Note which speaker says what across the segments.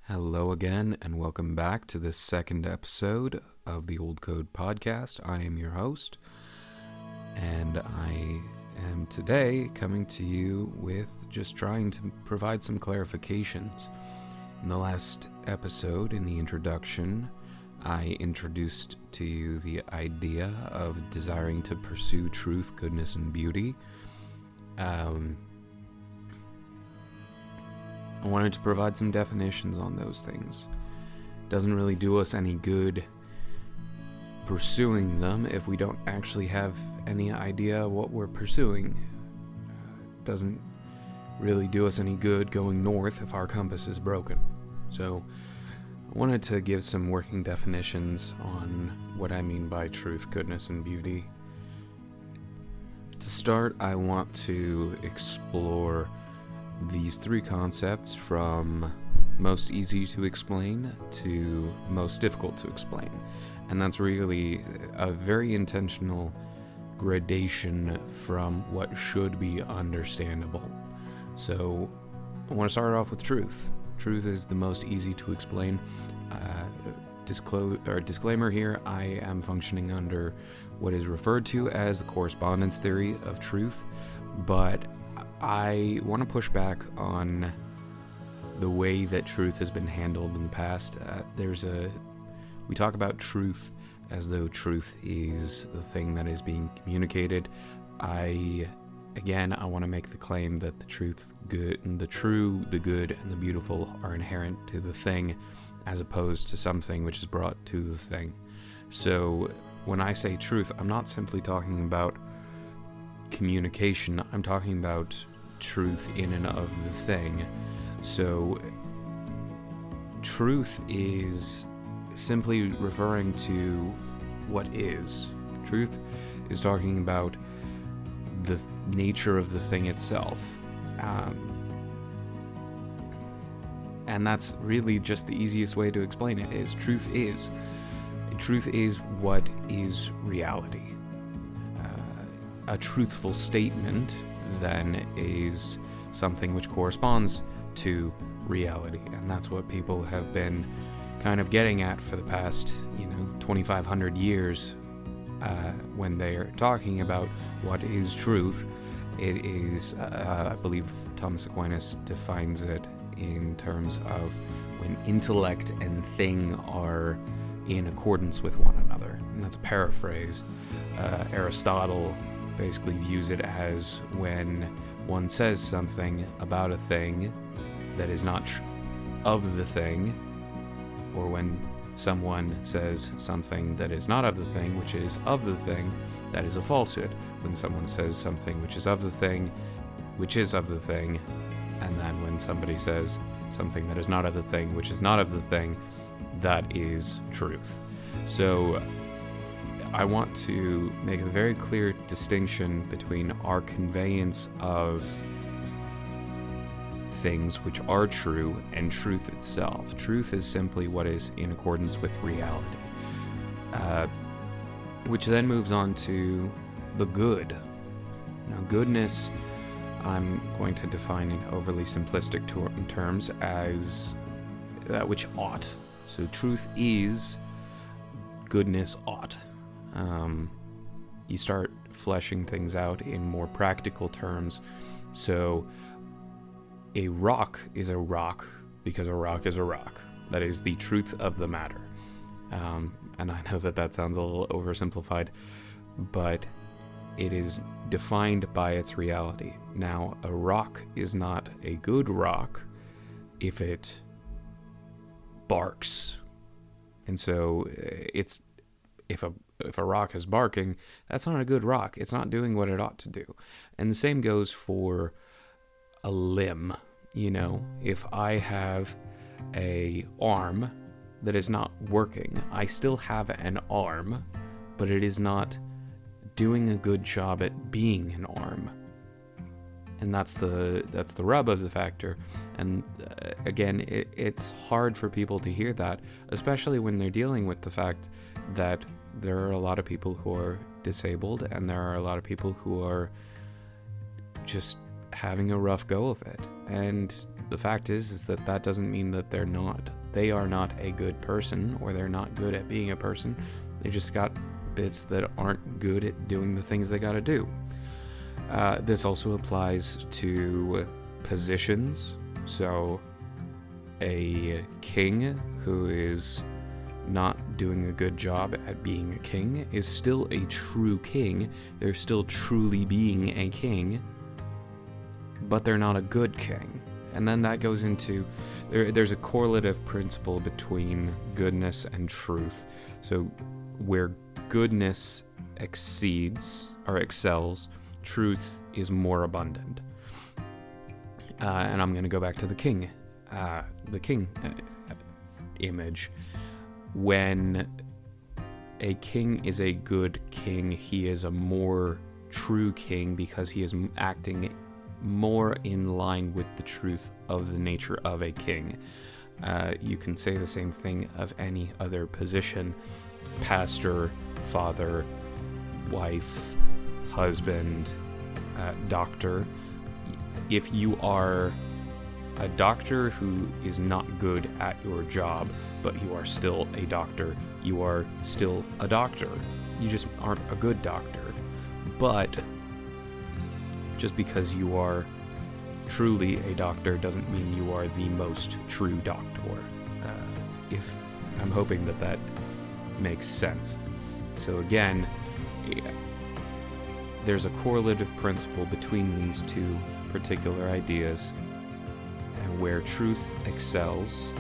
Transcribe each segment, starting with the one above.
Speaker 1: Hello again, and welcome back to the second episode of the Old Code Podcast. I am your host, and I am today coming to you with just trying to provide some clarifications. In the last episode, in the introduction, I introduced to you the idea of desiring to pursue truth, goodness, and beauty. I wanted to provide some definitions on those things. It doesn't really do us any good pursuing them if we don't actually have any idea what we're pursuing. It doesn't really do us any good going north if our compass is broken. So I wanted to give some working definitions on what I mean by truth, goodness, and beauty. To start, I want to explore these three concepts from most easy to explain to most difficult to explain. And that's really a very intentional gradation from what should be understandable. So I want to start off with truth. Truth is the most easy to explain. Disclaimer here, I am functioning under what is referred to as the correspondence theory of truth, but I want to push back on the way that truth has been handled in the past. We talk about truth as though truth is the thing that is being communicated. I want to make the claim that the truth, good, and the true, the good, and the beautiful are inherent to the thing, as opposed to something which is brought to the thing. So when I say truth, I'm not simply talking about communication. I'm talking about truth in and of the thing. So truth is simply referring to what is. Truth is talking about the nature of the thing itself. And that's really just the easiest way to explain it, is truth is. Truth is what is reality. A truthful statement then is something which corresponds to reality, and that's what people have been kind of getting at for the past 2,500 years when they're talking about what is truth. It is I believe Thomas Aquinas defines it in terms of when intellect and thing are in accordance with one another, and that's a paraphrase. Aristotle basically views it as when one says something about a thing that is not of the thing, or when someone says something that is not of the thing, which is of the thing, that is a falsehood. When someone says something which is of the thing, which is of the thing, and then when somebody says something that is not of the thing, which is not of the thing, that is truth. So I want to make a very clear distinction between our conveyance of things which are true and truth itself. Truth is simply what is in accordance with reality, which then moves on to the good. Now, goodness, I'm going to define in overly simplistic terms as that which ought. So truth is, goodness ought. You start fleshing things out in more practical terms. So a rock is a rock because a rock is a rock. That is the truth of the matter. And I know that sounds a little oversimplified, but it is defined by its reality. Now, a rock is not a good rock if it barks. And so if a rock is barking, that's not a good rock. It's not doing what it ought to do. And the same goes for a limb. If I have a arm that is not working, I still have an arm, but it is not doing a good job at being an arm. And that's the rub of the factor. And again, it's hard for people to hear that, especially when they're dealing with the fact that there are a lot of people who are disabled, and there are a lot of people who are just having a rough go of it. And the fact is that doesn't mean that they are not a good person, or they're not good at being a person. They just got bits that aren't good at doing the things they gotta do. This also applies to positions. So a king who is not doing a good job at being a king is still a true king. They're still truly being a king, but they're not a good king. And then that goes into, there's a correlative principle between goodness and truth. So where goodness exceeds or excels, truth is more abundant. And I'm going to go back to the king image. When a king is a good king, he is a more true king because he is acting more in line with the truth of the nature of a king. You can say the same thing of any other position: pastor, father, wife, husband, doctor. If you are a doctor who is not good at your job, but you are still a doctor, you are still a doctor. You just aren't a good doctor. But just because you are truly a doctor doesn't mean you are the most true doctor. If I'm hoping that makes sense. So again, there's a correlative principle between these two particular ideas, and where truth excels,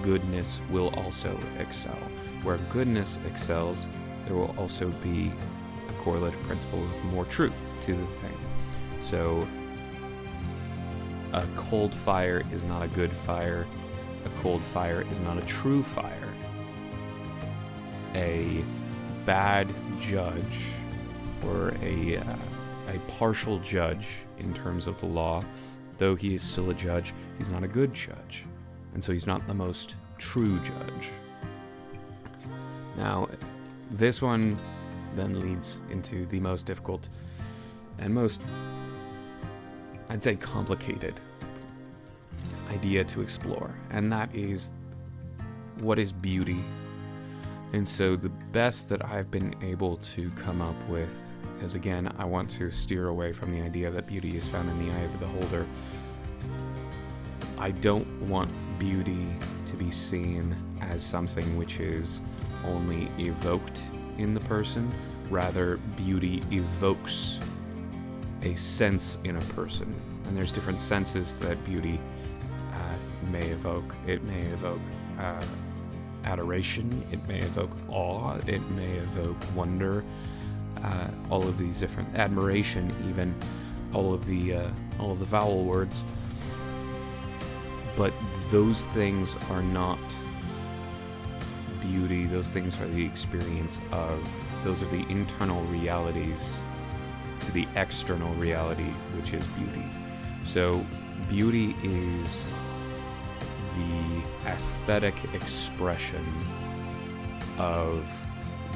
Speaker 1: goodness will also excel. Where goodness excels, there will also be a correlative principle of more truth to the thing. So a cold fire is not a good fire. A cold fire is not a true fire. A bad judge, or a partial judge in terms of the law, though he is still a judge, he's not a good judge. And so he's not the most true judge. Now, this one then leads into the most difficult and most, I'd say, complicated idea to explore, and that is, what is beauty? And so the best that I've been able to come up with, because again, I want to steer away from the idea that beauty is found in the eye of the beholder. I don't want beauty to be seen as something which is only evoked in the person. Rather, beauty evokes a sense in a person. And there's different senses that beauty may evoke. It may evoke adoration, it may evoke awe, it may evoke wonder, all of these different, admiration even, all of the vowel words. But those things are not beauty. Those things are the experience of, those are the internal realities to the external reality, which is beauty. So beauty is the aesthetic expression of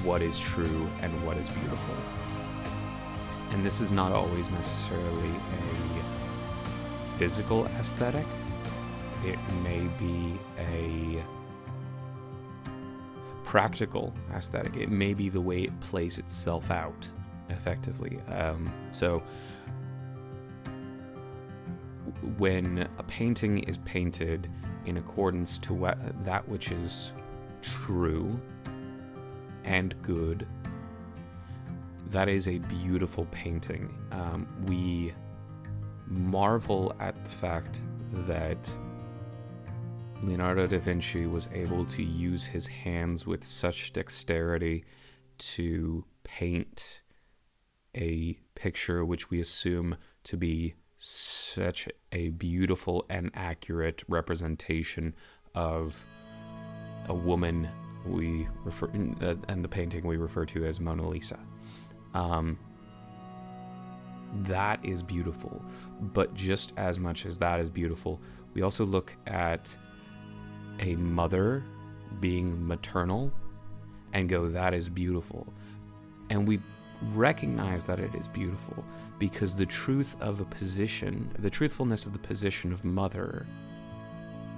Speaker 1: what is true and what is beautiful. And this is not always necessarily a physical aesthetic. It may be a practical aesthetic. It may be the way it plays itself out effectively. So when a painting is painted in accordance to that which is true and good, that is a beautiful painting. We marvel at the fact that Leonardo da Vinci was able to use his hands with such dexterity to paint a picture which we assume to be such a beautiful and accurate representation of a woman we refer, and the painting we refer to as Mona Lisa. That is beautiful, but just as much as that is beautiful, we also look at a mother being maternal and go, that is beautiful. And we recognize that it is beautiful because the truth of a position, the truthfulness of the position of mother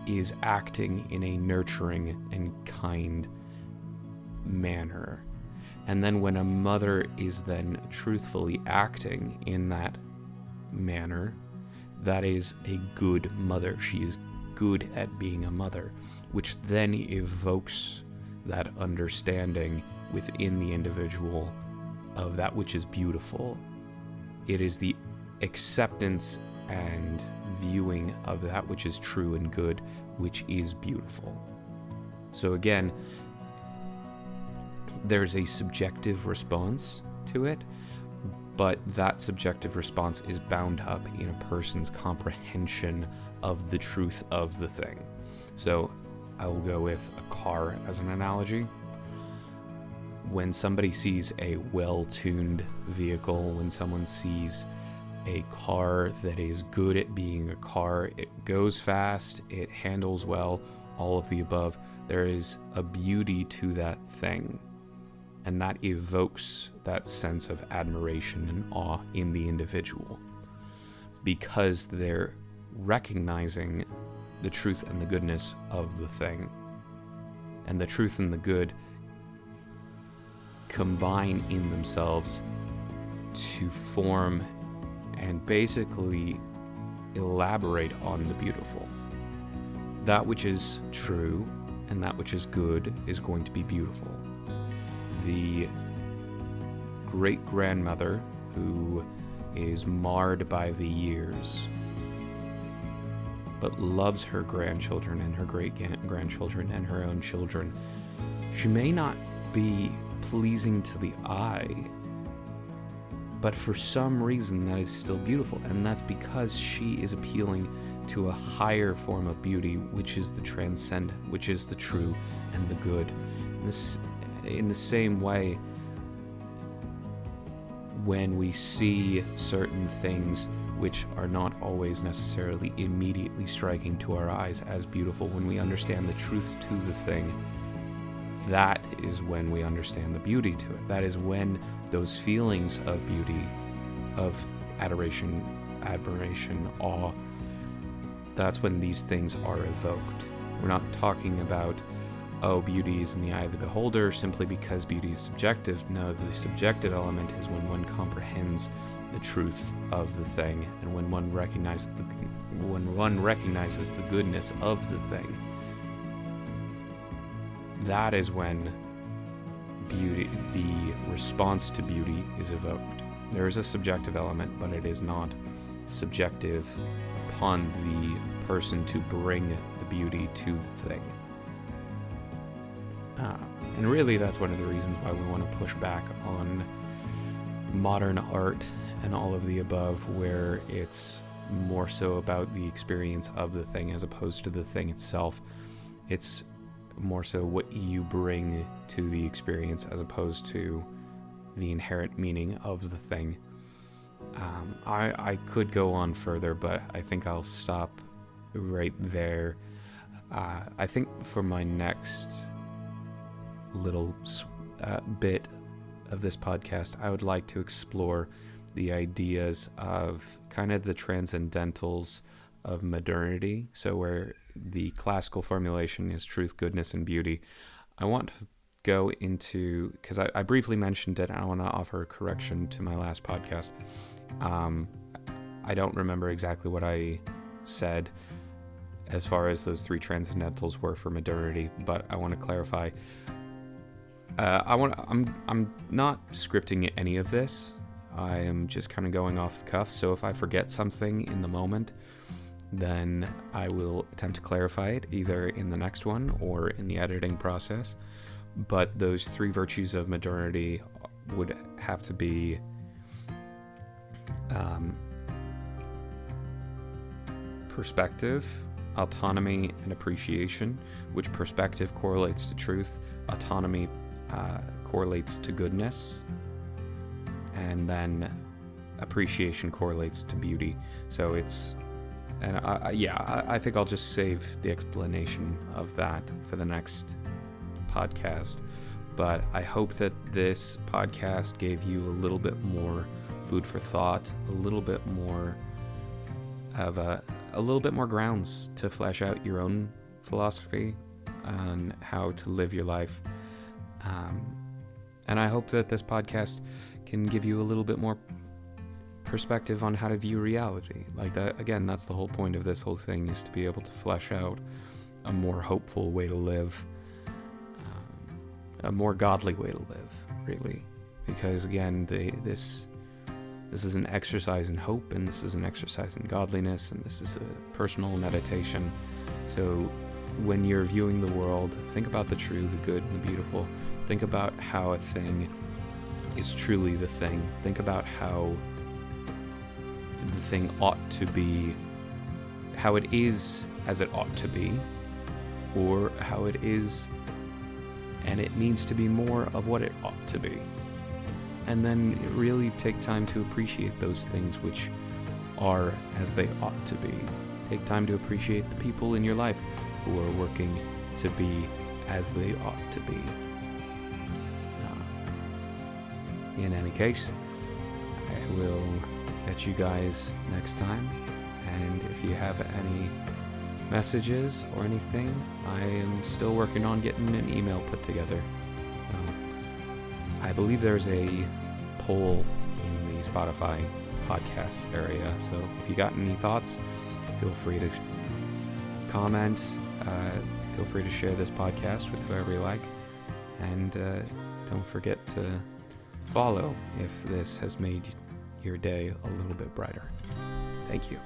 Speaker 1: is acting in a nurturing and kind manner. And then when a mother is then truthfully acting in that manner, that is a good mother. She is good at being a mother, which then evokes that understanding within the individual of that which is beautiful. It is the acceptance and viewing of that which is true and good, which is beautiful. So again, there's a subjective response to it, but that subjective response is bound up in a person's comprehension of the truth of the thing. So I will go with a car as an analogy. When somebody sees a well-tuned vehicle, when someone sees a car that is good at being a car, it goes fast, it handles well, all of the above, there is a beauty to that thing. And that evokes that sense of admiration and awe in the individual, because they're recognizing the truth and the goodness of the thing. And the truth and the good combine in themselves to form and basically elaborate on the beautiful. That which is true and that which is good is going to be beautiful. The great-grandmother who is marred by the years but loves her grandchildren and her great-grandchildren and her own children, she may not be pleasing to the eye, but for some reason that is still beautiful, and that's because she is appealing to a higher form of beauty, which is the transcendent, which is the true and the good. In the same way, when we see certain things which are not always necessarily immediately striking to our eyes as beautiful, when we understand the truth to the thing, that is when we understand the beauty to it. That is when those feelings of beauty, of adoration, admiration, awe, that's when these things are evoked. We're not talking about, oh, beauty is in the eye of the beholder simply because beauty is subjective. No, the subjective element is when one comprehends the truth of the thing, and when one recognizes the goodness of the thing. That is when beauty, the response to beauty, is evoked. There is a subjective element, but it is not subjective upon the person to bring the beauty to the thing. And really, that's one of the reasons why we want to push back on modern art and all of the above, where it's more so about the experience of the thing as opposed to the thing itself. It's more so what you bring to the experience as opposed to the inherent meaning of the thing. I could go on further, but I think I'll stop right there. I think for my next little bit of this podcast, I would like to explore the ideas of kind of the transcendentals of modernity. So where the classical formulation is truth, goodness, and beauty. I want to go into, because I briefly mentioned it, and I want to offer a correction to my last podcast. I don't remember exactly what I said as far as those three transcendentals were for modernity, but I want to clarify. I'm not scripting any of this. I am just kind of going off the cuff. So if I forget something in the moment, then I will attempt to clarify it either in the next one or in the editing process. But those three virtues of modernity would have to be perspective, autonomy, and appreciation, which perspective correlates to truth, autonomy correlates to goodness, and then appreciation correlates to beauty. So it's, and I think I'll just save the explanation of that for the next podcast. But I hope that this podcast gave you a little bit more food for thought, a little bit more have a little bit more grounds to flesh out your own philosophy on how to live your life. And I hope that this podcast can give you a little bit more perspective on how to view reality. Like that, again, that's the whole point of this whole thing, is to be able to flesh out a more hopeful way to live, a more godly way to live, really. Because again, this is an exercise in hope, and this is an exercise in godliness, and this is a personal meditation. So when you're viewing the world, think about the true, the good, and the beautiful. Think about how a thing is truly the thing. Think about how the thing ought to be, how it is as it ought to be, or how it is and it needs to be more of what it ought to be. And then really take time to appreciate those things which are as they ought to be. Take time to appreciate the people in your life who are working to be as they ought to be. In any case, I will catch you guys next time. And if you have any messages or anything, I am still working on getting an email put together. I believe there's a poll in the Spotify podcasts area, so if you got any thoughts, feel free to comment, feel free to share this podcast with whoever you like, and don't forget to follow if this has made your day a little bit brighter. Thank you.